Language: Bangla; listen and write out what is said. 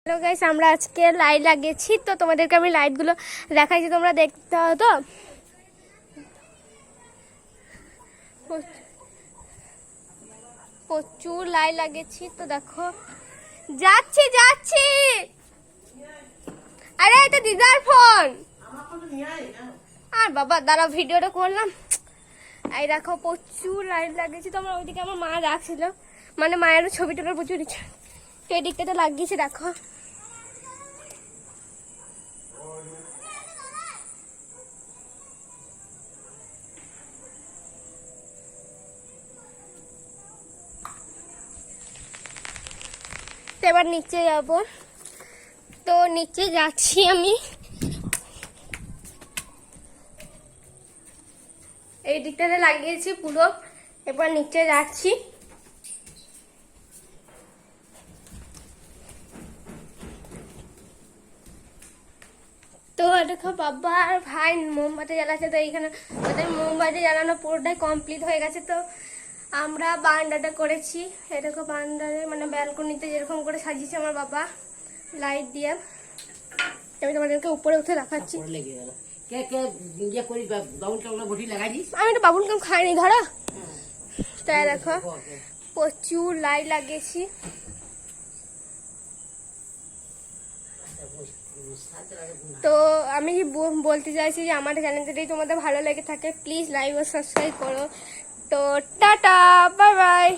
হ্যালো গাইস, আমরা আজকে লাইট লাগিয়েছি, তো তোমাদেরকে আমি লাইটগুলো দেখাইছি, তোমরা দেখতে হবে। তো প্রচুর লাইট লাগিয়েছি, তো দেখো যাচ্ছি যাচ্ছি। আরে এটা দিদার ফোন। আর বাবা দাঁড়াও, ভিডিওটা করলাম। এই দেখো প্রচুর লাইট লাগিয়েছি, তোমরা ওইদিকে আমার মা রাখছিল, মানে মায়েরও ছবি তোলার প্রচুর ইচ্ছা, তো এই দিকটাতে লাগিয়েছি দেখো। এবার নিচে যাব, তো নিচে যাচ্ছি আমি। এই দিকটাতে লাগিয়েছি পুরো, এবার নিচে যাচ্ছি। তো দেখো বাবা আর ভাই মোমবাতি জ্বালাচ্ছে, তো এইখানে ওদের মোমবাতি জ্বালানো পুরোটাই কমপ্লিট হয়ে গেছে। তো আমরা বারান্দাটা করেছি, এরকম বারান্দারে মানে ব্যালকনিতে যেরকম করে সাজিয়েছে আমার বাবা লাইট দিয়ে। আমি তোমাদেরকে উপরে উঠে দেখাচ্ছি। আমি তো বাবুল কাম খাইনি, ধরো। তাই দেখো প্রচুর লাইট লাগিয়েছি। তো আমি বলতে চাইছি যে আমার চ্যানেলটা যদি তোমাদের ভালো লেগে থাকে প্লিজ লাইক ও সাবস্ক্রাইব করো। তো টাটা, বাই বাই।